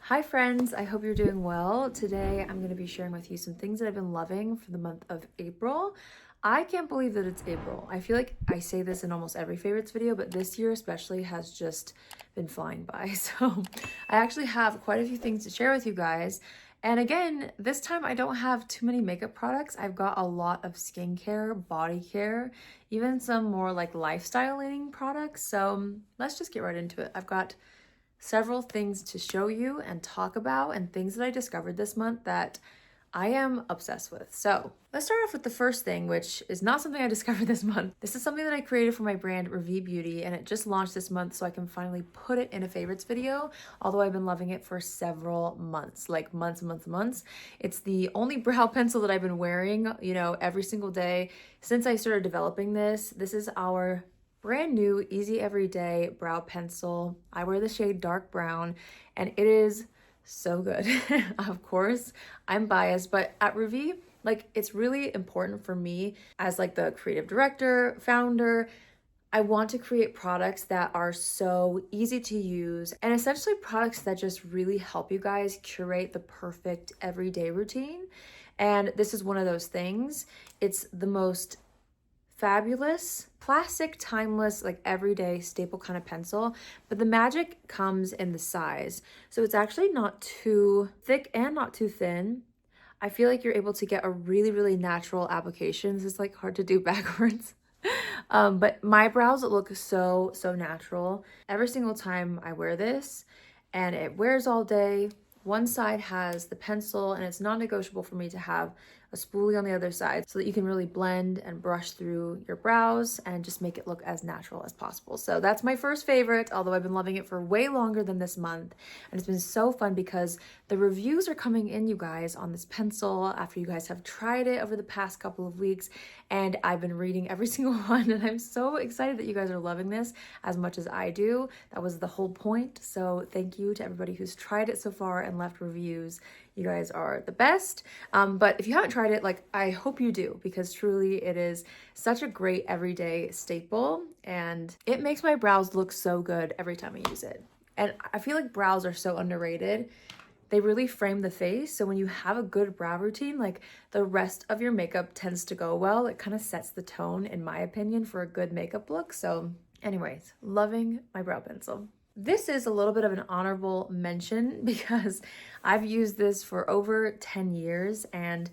Hi friends, I hope you're doing well. Today I'm going to be sharing with you some things that I've been loving for the month of April. I can't believe that it's April. I feel like I say this in almost every favorites video, but this year especially has just been flying by. So I actually have quite a few things to share with you guys. And again, this time I don't have too many makeup products. I've got a lot of skincare, body care, even some more like lifestyling products. So let's just get right into it. I've got several things to show you and talk about and things that I discovered this month that I am obsessed with. So let's start off with the first thing, which is not something I discovered this month. This is something that I created for my brand RAVIE Beauty, and it just launched this month, so I can finally put it in a favorites video, although I've been loving it for several months, like months. It's the only brow pencil that I've been wearing, every single day since I started developing this. This is our brand new easy everyday brow pencil. I wear the shade dark brown and it is so good. Of course, I'm biased, but at RAVIE, it's really important for me as the creative director, founder. I want to create products that are so easy to use and essentially products that just really help you guys curate the perfect everyday routine. And this is one of those things. It's the most fabulous, classic, timeless, everyday staple kind of pencil, but the magic comes in the size. So it's actually not too thick and not too thin. I feel like you're able to get a really natural application. This is hard to do backwards. But my brows look so natural every single time I wear this, and it wears all day. One side has the pencil, and it's non-negotiable for me to have a spoolie on the other side so that you can really blend and brush through your brows and just make it look as natural as possible. So that's my first favorite, although I've been loving it for way longer than this month. And it's been so fun because the reviews are coming in, you guys, on this pencil after you guys have tried it over the past couple of weeks. And I've been reading every single one, and I'm so excited that you guys are loving this as much as I do. That was the whole point. So thank you to everybody who's tried it so far and left reviews. You guys are the best. But if you haven't tried it, I hope you do, because truly it is such a great everyday staple, and it makes my brows look so good every time I use it. And I feel like brows are so underrated. They really frame the face. So when you have a good brow routine, the rest of your makeup tends to go well. It kind of sets the tone, in my opinion, for a good makeup look. So anyways, loving my brow pencil. This is a little bit of an honorable mention because I've used this for over 10 years and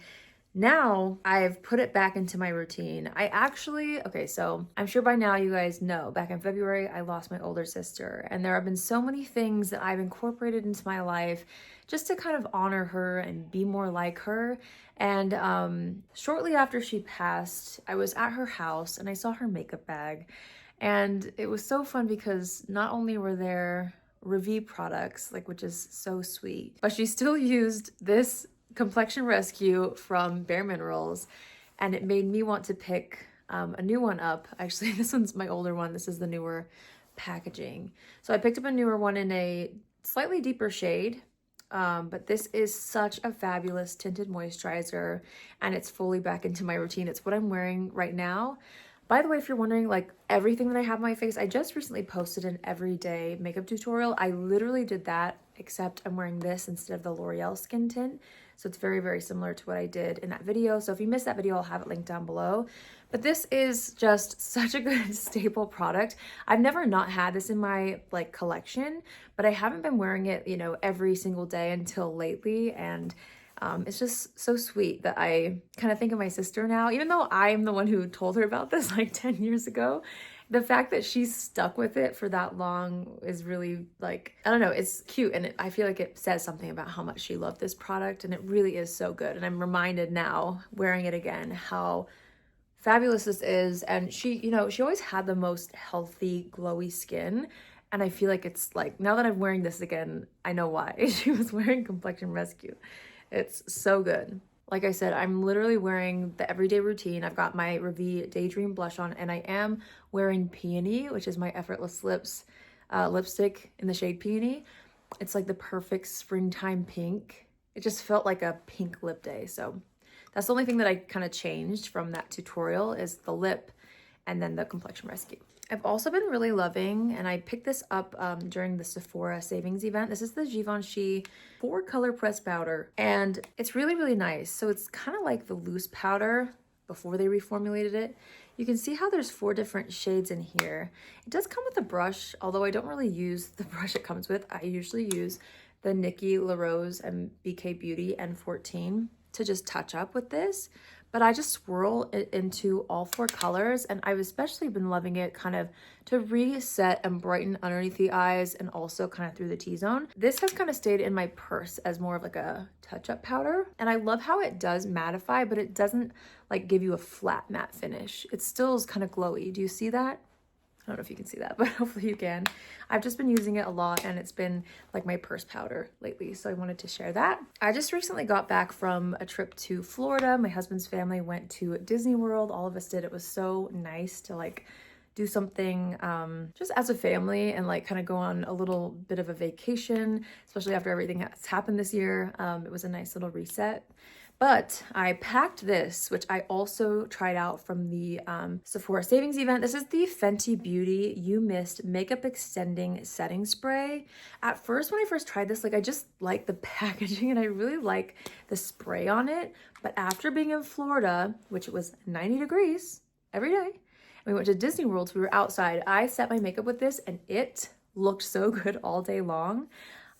now I've put it back into my routine. Okay, so I'm sure by now you guys know, back in February, I lost my older sister, and there have been so many things that I've incorporated into my life just to kind of honor her and be more like her. And shortly after she passed, I was at her house and I saw her makeup bag. And it was so fun because not only were there RAVIE products, which is so sweet, but she still used this Complexion Rescue from BAREMINERALS, and it made me want to pick a new one up. Actually, this one's my older one. This is the newer packaging. So I picked up a newer one in a slightly deeper shade, but this is such a fabulous tinted moisturizer, and it's fully back into my routine. It's what I'm wearing right now. By the way, if you're wondering, everything that I have on my face, I just recently posted an everyday makeup tutorial. I literally did that, except I'm wearing this instead of the L'Oreal skin tint. So it's very similar to what I did in that video. So if you missed that video, I'll have it linked down below. But this is just such a good staple product. I've never not had this in my collection, but I haven't been wearing it, every single day until lately. And it's just so sweet that I kind of think of my sister now, even though I'm the one who told her about this 10 years ago. The fact that she's stuck with it for that long is really I don't know, it's cute. And I feel like it says something about how much she loved this product, and it really is so good. And I'm reminded now, wearing it again, how fabulous this is. And she, she always had the most healthy, glowy skin. And I feel like it's now that I'm wearing this again, I know why. She was wearing Complexion Rescue. It's so good. Like I said, I'm literally wearing the everyday routine. I've got my RAVIE Daydream blush on, and I am wearing Peony, which is my Effortless Lips lipstick in the shade Peony. It's the perfect springtime pink. It just felt like a pink lip day. So that's the only thing that I kind of changed from that tutorial, is the lip and then the Complexion Rescue. I've also been really loving, and I picked this up during the Sephora savings event. This is the Givenchy 4-color pressed powder, and it's really, really nice. So it's kind of like the loose powder before they reformulated it. You can see how there's 4 different shades in here. It does come with a brush, although I don't really use the brush it comes with. I usually use the Nikki LaRose and BK Beauty N14 to just touch up with this. But I just swirl it into all 4 colors, and I've especially been loving it kind of to reset and brighten underneath the eyes and also kind of through the T-zone. This has kind of stayed in my purse as more of like a touch-up powder, and I love how it does mattify, but it doesn't like give you a flat matte finish. It still is kind of glowy. Do you see that? I don't know if you can see that, but hopefully you can. I've just been using it a lot, and it's been like my purse powder lately, so I wanted to share that. I just recently got back from a trip to Florida. My husband's family went to Disney World. All of us did. It was so nice to like do something just as a family and like kind of go on a little bit of a vacation, especially after everything that's happened this year. It was a nice little reset. But I packed this, which I also tried out from the Sephora savings event. This is the Fenty Beauty You Mist Makeup Extending Setting Spray. At first, when I first tried this, like I just like the packaging and I really like the spray on it. But after being in Florida, which it was 90 degrees every day, and we went to Disney World, so we were outside, I set my makeup with this and it looked so good all day long.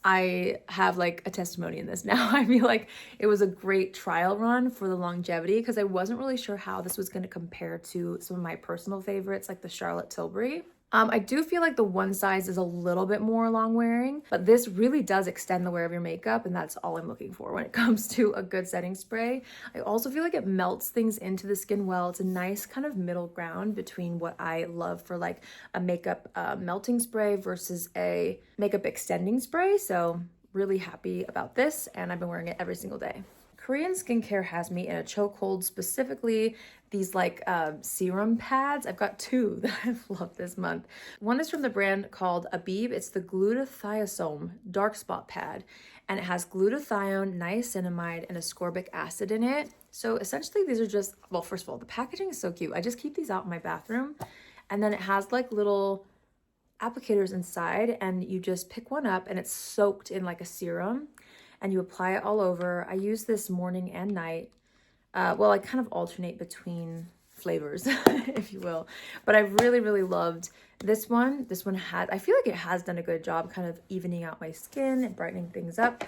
I have like a testimony in this now. I feel like it was a great trial run for the longevity because I wasn't really sure how this was going to compare to some of my personal favorites like the Charlotte Tilbury. I do feel like the one size is a little bit more long wearing, but this really does extend the wear of your makeup, and that's all I'm looking for when it comes to a good setting spray. I also feel like it melts things into the skin well. It's a nice kind of middle ground between what I love for like a makeup melting spray versus a makeup extending spray. So really happy about this, and I've been wearing it every single day. Korean skincare has me in a chokehold, specifically these like serum pads. I've got 2 that I've loved this month. One is from the brand called Abib. It's the Glutathione Dark Spot Pad, and it has glutathione, niacinamide, and ascorbic acid in it. So essentially these are just, well, first of all, the packaging is so cute. I just keep these out in my bathroom, and then it has like little applicators inside, and you just pick one up and it's soaked in like a serum, and you apply it all over. I use this morning and night. Well, I kind of alternate between flavors, if you will. But I really, really loved this one. This one I feel like it has done a good job kind of evening out my skin and brightening things up.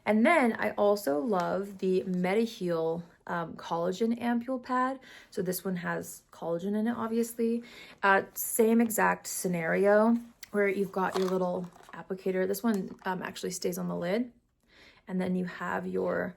And then I also love the Mediheal collagen ampoule pad. So this one has collagen in it, obviously. Same exact scenario where you've got your little applicator. This one actually stays on the lid. And then you have your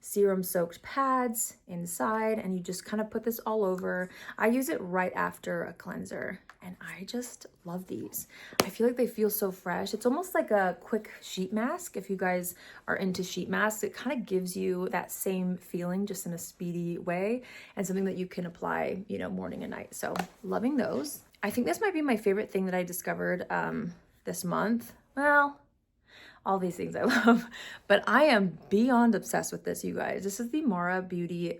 serum soaked pads inside, and you just kind of put this all over. I use it right after a cleanser, and I just love these. I feel like they feel so fresh. It's almost like a quick sheet mask. If you guys are into sheet masks, it kind of gives you that same feeling just in a speedy way, and something that you can apply, you know, morning and night. So loving those. I think this might be my favorite thing that I discovered this month. Well, all these things I love, but I am beyond obsessed with this, you guys. This is the Mara Beauty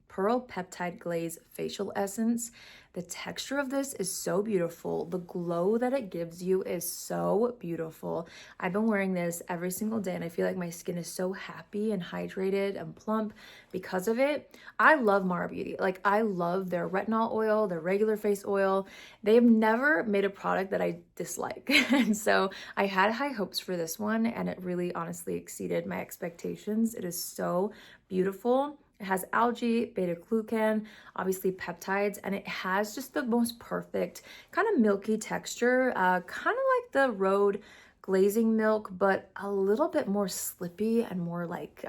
Pearl Peptide Glaze Facial Essence. The texture of this is so beautiful. The glow that it gives you is so beautiful. I've been wearing this every single day, and I feel like my skin is so happy and hydrated and plump because of it. I love Mara Beauty. Like, I love their retinol oil, their regular face oil. They've never made a product that I dislike. And so I had high hopes for this one, and it really honestly exceeded my expectations. It is so beautiful. It has algae, beta-glucan, obviously peptides, and it has just the most perfect kind of milky texture, kind of like the Rhode glazing milk, but a little bit more slippy and more like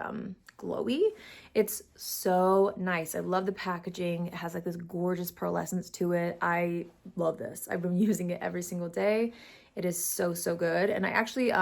glowy. It's so nice. I love the packaging. It has like this gorgeous pearlescence to it. I love this. I've been using it every single day. It is so, so good. And I actually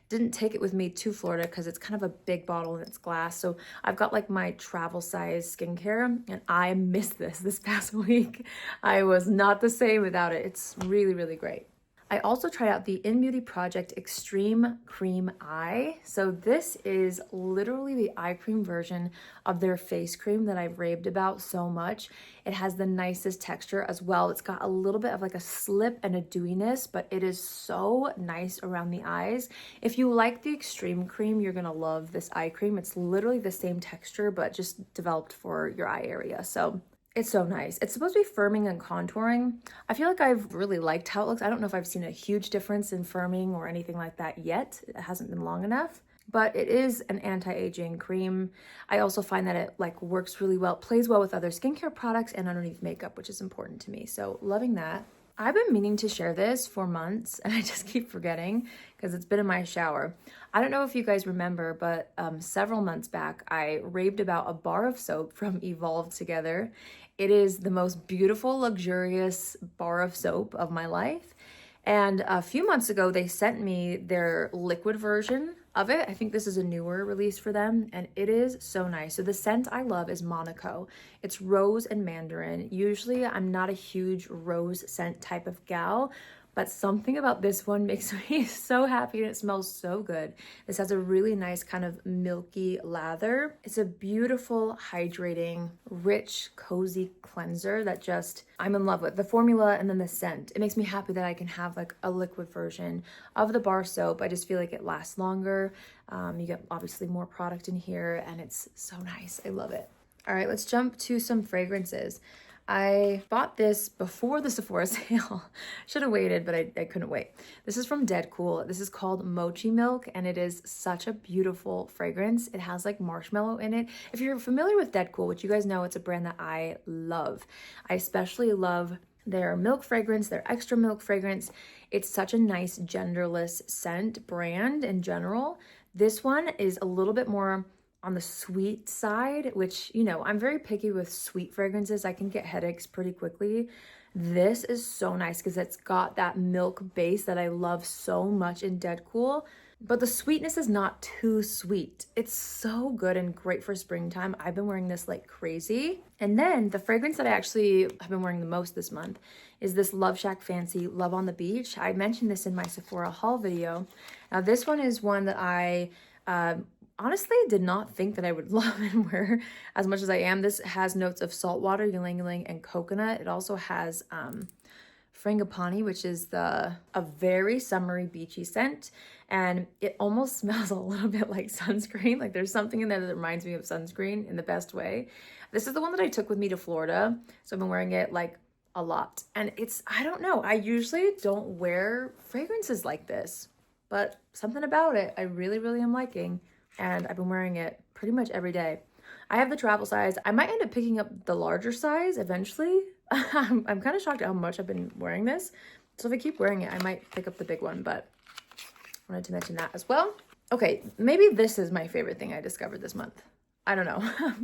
didn't take it with me to Florida because it's kind of a big bottle and it's glass. So I've got like my travel size skincare, and I missed this past week. I was not the same without it. It's really, really great. I also tried out the INNBEAUTY Project Extreme Cream Eye. So this is literally the eye cream version of their face cream that I've raved about so much. It has the nicest texture as well. It's got a little bit of like a slip and a dewiness, but it is so nice around the eyes. If you like the extreme cream, you're gonna love this eye cream. It's literally the same texture, but just developed for your eye area. So it's so nice. It's supposed to be firming and contouring. I feel like I've really liked how it looks. I don't know if I've seen a huge difference in firming or anything like that yet. It hasn't been long enough, but it is an anti-aging cream. I also find that it like works really well, plays well with other skincare products and underneath makeup, which is important to me. So loving that. I've been meaning to share this for months and I just keep forgetting because it's been in my shower. I don't know if you guys remember, but several months back, I raved about a bar of soap from EVOLVETOGETHER. It is the most beautiful, luxurious bar of soap of my life. And a few months ago, they sent me their liquid version of it. I think this is a newer release for them, and it is so nice. So the scent I love is Monaco. It's rose and mandarin. Usually I'm not a huge rose scent type of gal, but something about this one makes me so happy and it smells so good. This has a really nice kind of milky lather. It's a beautiful, hydrating, rich, cozy cleanser that just, I'm in love with. The formula and then the scent. It makes me happy that I can have like a liquid version of the bar soap. I just feel like it lasts longer. You get obviously more product in here and it's so nice. I love it. All right, let's jump to some fragrances. I bought this before the Sephora sale. Should have waited, but I couldn't wait. This is from DEDCOOL. This is called Mochi Milk, and it is such a beautiful fragrance. It has like marshmallow in it. If you're familiar with DEDCOOL, which you guys know, it's a brand that I love. I especially love their milk fragrance, their extra milk fragrance. It's such a nice genderless scent brand in general. This one is a little bit more on the sweet side, which, you know, I'm very picky with sweet fragrances. I can get headaches pretty quickly. This is so nice because it's got that milk base that I love so much in DEDCOOL, but the sweetness is not too sweet. It's so good and great for springtime. I've been wearing this like crazy. And then the fragrance that I actually have been wearing the most this month is this LoveShackFancy Love on the Beach. I mentioned this in my Sephora haul video. Now this one is one that I honestly did not think that I would love and wear as much as I am. This has notes of saltwater, ylang ylang, and coconut. It also has Frangipani, which is a very summery, beachy scent. And it almost smells a little bit like sunscreen. Like there's something in there that reminds me of sunscreen in the best way. This is the one that I took with me to Florida. So I've been wearing it like a lot. And it's, I don't know, I usually don't wear fragrances like this, but something about it I really, really am liking. And I've been wearing it pretty much every day. I have the travel size. I might end up picking up the larger size eventually. I'm kind of shocked at how much I've been wearing this. So if I keep wearing it, I might pick up the big one, but I wanted to mention that as well. Okay, maybe this is my favorite thing I discovered this month. I don't know.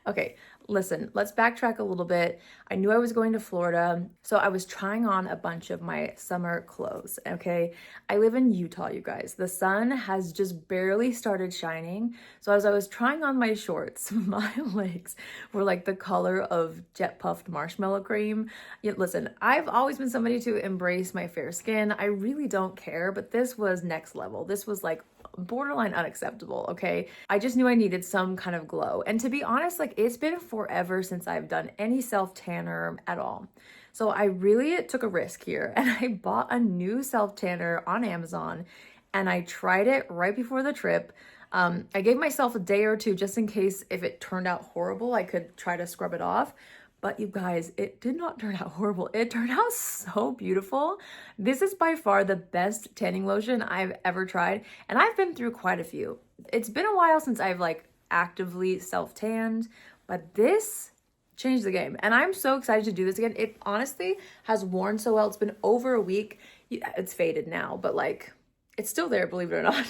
Okay, listen, let's backtrack a little bit. I knew I was going to Florida, so I was trying on a bunch of my summer clothes, okay? I live in Utah, you guys. The sun has just barely started shining, so as I was trying on my shorts, my legs were like the color of jet puffed marshmallow cream. Yeah, listen, I've always been somebody to embrace my fair skin. I really don't care, but this was next level. This was like borderline unacceptable, okay? I just knew I needed some kind of glow. And to be honest, like it's been forever since I've done any self-tanner at all. So I really took a risk here and I bought a new self-tanner on Amazon and I tried it right before the trip. I gave myself a day or two just in case if it turned out horrible, I could try to scrub it off. But you guys, it did not turn out horrible. It turned out so beautiful. This is by far the best tanning lotion I've ever tried. And I've been through quite a few. It's been a while since I've like actively self-tanned, but this changed the game. And I'm so excited to do this again. It honestly has worn so well. It's been over a week. It's faded now, but like it's still there, believe it or not.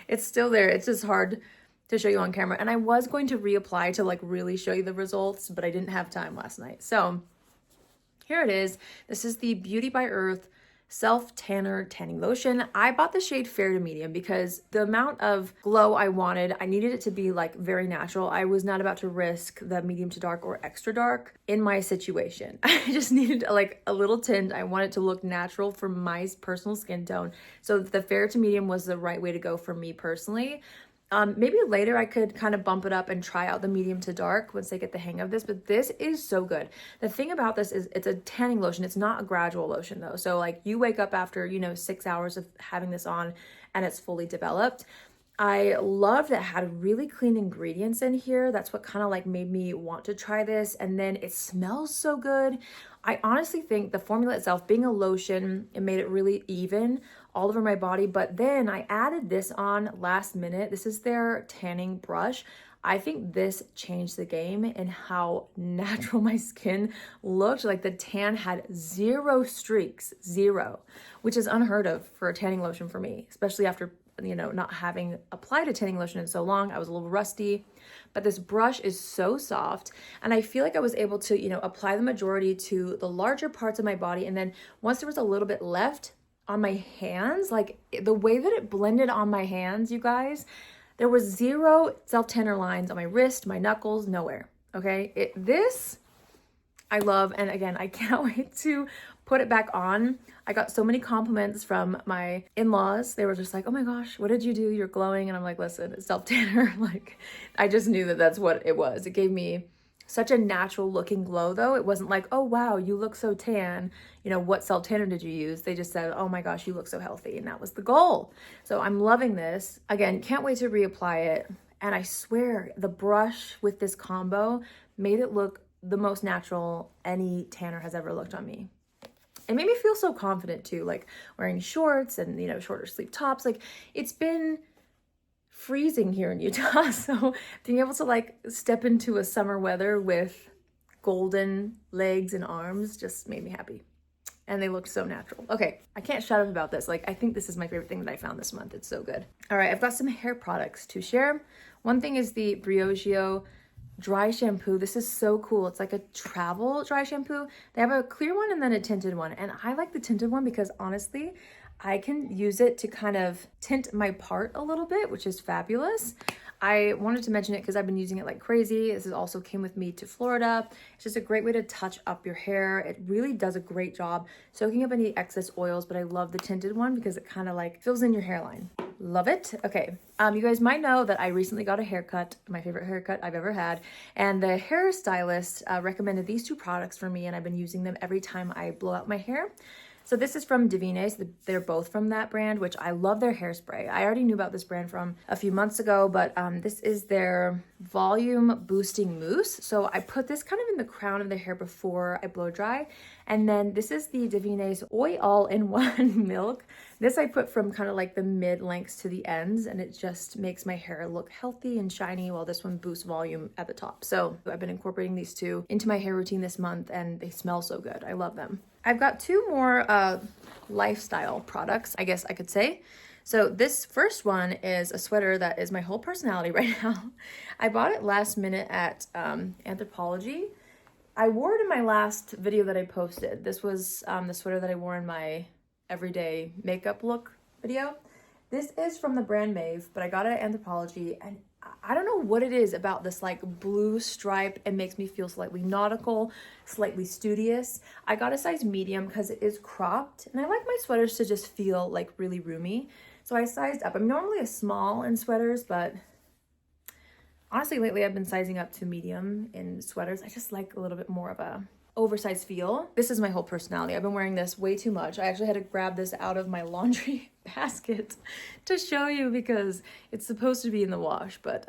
It's still there. It's just hard to show you on camera. And I was going to reapply to like really show you the results, but I didn't have time last night. So here it is. This is the Beauty by Earth Self Tanner Tanning Lotion. I bought the shade Fair to Medium because the amount of glow I wanted, I needed it to be like very natural. I was not about to risk the medium to dark or extra dark in my situation. I just needed like a little tint. I wanted to look natural for my personal skin tone. So the Fair to Medium was the right way to go for me personally. Maybe later I could kind of bump it up and try out the medium to dark once I get the hang of this, but this is so good. The thing about this is it's a tanning lotion. It's not a gradual lotion though. So like you wake up after, you know, 6 hours of having this on and it's fully developed. I love that it had really clean ingredients in here. That's what kind of like made me want to try this. And then it smells so good. I honestly think the formula itself, being a lotion, it made it really even all over my body. But then I added this on last minute. This is their tanning brush. I think this changed the game in how natural my skin looked. Like the tan had 0 streaks, 0, which is unheard of for a tanning lotion for me, especially after, you know, not having applied a tanning lotion in so long. I was a little rusty, but this brush is so soft. And I feel like I was able to, you know, apply the majority to the larger parts of my body. And then once there was a little bit left on my hands, like the way that it blended on my hands, you guys, there was 0 self-tanner lines on my wrist, my knuckles, nowhere. Okay. This I love. And again, I can't wait to put it back on. I got so many compliments from my in-laws. They were just like, oh my gosh, what did you do? You're glowing. And I'm like, listen, it's self-tanner. Like, I just knew that that's what it was. It gave me such a natural looking glow though. It wasn't like, oh wow, you look so tan. You know, what self-tanner did you use? They just said, oh my gosh, you look so healthy. And that was the goal. So I'm loving this. Again, can't wait to reapply it. And I swear the brush with this combo made it look the most natural any tanner has ever looked on me. It made me feel so confident too, like wearing shorts and, you know, shorter sleeve tops. Like it's been freezing here in Utah. So being able to like step into a summer weather with golden legs and arms just made me happy. And they looked so natural. Okay, I can't shut up about this. Like, I think this is my favorite thing that I found this month. It's so good. All right, I've got some hair products to share. One thing is the Briogeo dry shampoo. This is so cool. It's like a travel dry shampoo. They have a clear one and then a tinted one. And I like the tinted one because honestly, I can use it to kind of tint my part a little bit, which is fabulous. I wanted to mention it because I've been using it like crazy. This also came with me to Florida. It's just a great way to touch up your hair. It really does a great job soaking up any excess oils, but I love the tinted one because it kind of like fills in your hairline. Love it. Okay. You guys might know that I recently got a haircut, my favorite haircut I've ever had. And the hairstylist recommended these 2 products for me, and I've been using them every time I blow out my hair. So this is from Divines. They're both from that brand, which I love their hairspray. I already knew about this brand from a few months ago, but this is their volume boosting mousse. So I put this kind of in the crown of the hair before I blow dry. And then this is the Divines Oil All-in-One Milk. This I put from kind of like the mid lengths to the ends, and it just makes my hair look healthy and shiny, while this one boosts volume at the top. So I've been incorporating these 2 into my hair routine this month, and they smell so good. I love them. I've got 2 more lifestyle products, I guess I could say. So this first one is a sweater that is my whole personality right now. I bought it last minute at Anthropologie. I wore it in my last video that I posted. This was the sweater that I wore in my everyday makeup look video. This is from the brand Maeve, but I got it at Anthropologie, and I don't know what it is about this like blue stripe. It makes me feel slightly nautical, slightly studious. I got a size medium because it is cropped, and I like my sweaters to just feel like really roomy. So I sized up. I'm normally a small in sweaters, but honestly lately I've been sizing up to medium in sweaters. I just like a little bit more of a oversized feel. This is my whole personality. I've been wearing this way too much. I actually had to grab this out of my laundry basket to show you because it's supposed to be in the wash, but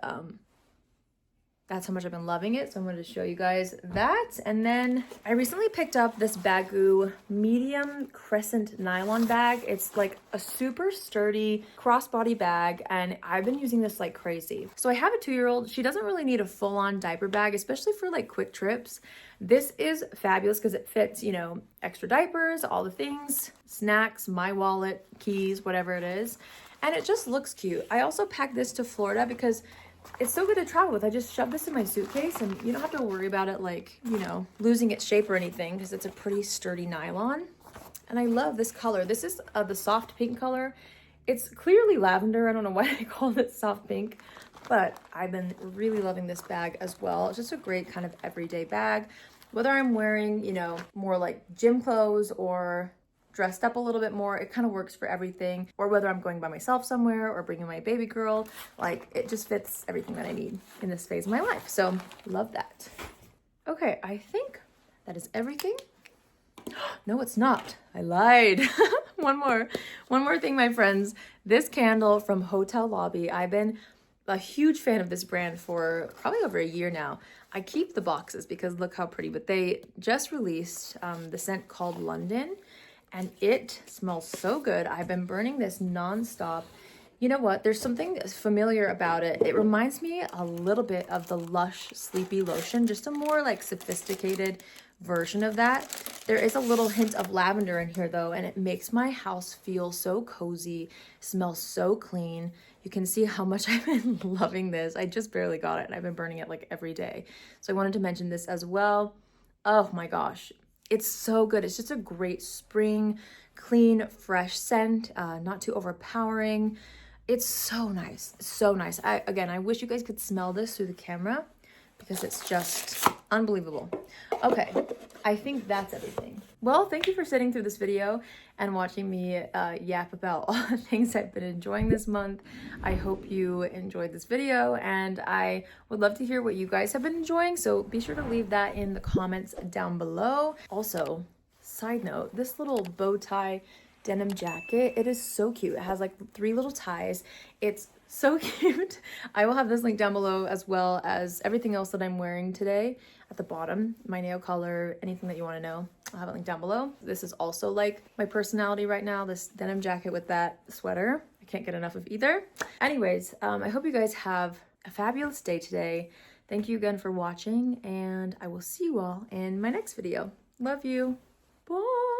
that's how much I've been loving it. So I'm going to show you guys that. And then I recently picked up this Baggu medium crescent nylon bag. It's like a super sturdy crossbody bag, and I've been using this like crazy. So I have a 2-year-old. She doesn't really need a full-on diaper bag, especially for like quick trips. This is fabulous because it fits, you know, extra diapers, all the things, snacks, my wallet, keys, whatever it is. And it just looks cute. I also packed this to Florida because it's so good to travel with. I just shove this in my suitcase, and you don't have to worry about it like, you know, losing its shape or anything because it's a pretty sturdy nylon. And I love this color. This is the soft pink color. It's clearly lavender. I don't know why they call it soft pink, but I've been really loving this bag as well. It's just a great kind of everyday bag. Whether I'm wearing, you know, more like gym clothes or dressed up a little bit more, it kind of works for everything. Or whether I'm going by myself somewhere or bringing my baby girl, like it just fits everything that I need in this phase of my life. So love that. Okay, I think that is everything. No, it's not. I lied. One more thing, my friends. This candle from Hotel Lobby. I've been a huge fan of this brand for probably over a year now. I keep the boxes because look how pretty, but they just released the scent called London, and it smells so good. I've been burning this nonstop. You know what? There's something familiar about it. It reminds me a little bit of the Lush Sleepy Lotion, just a more like sophisticated version of that. There is a little hint of lavender in here though, and it makes my house feel so cozy, smells so clean. You can see how much I've been loving this. I just barely got it and I've been burning it like every day. So I wanted to mention this as well. Oh my gosh, it's so good. It's just a great spring, clean, fresh scent, not too overpowering. It's so nice, so nice. Again, I wish you guys could smell this through the camera because it's just unbelievable. Okay, I think that's everything. Well, thank you for sitting through this video and watching me yap about all the things I've been enjoying this month. I hope you enjoyed this video, and I would love to hear what you guys have been enjoying, so be sure to leave that in the comments down below. Also, side note, this little bow tie denim jacket, it is so cute. It has like 3 little ties. It's so cute. I will have this link down below, as well as everything else that I'm wearing today at the bottom, my nail color, anything that you want to know. I'll have it linked down below. This is also like my personality right now, this denim jacket with that sweater. I can't get enough of either. Anyways, I hope you guys have a fabulous day today. Thank you again for watching, and I will see you all in my next video. Love you. Bye.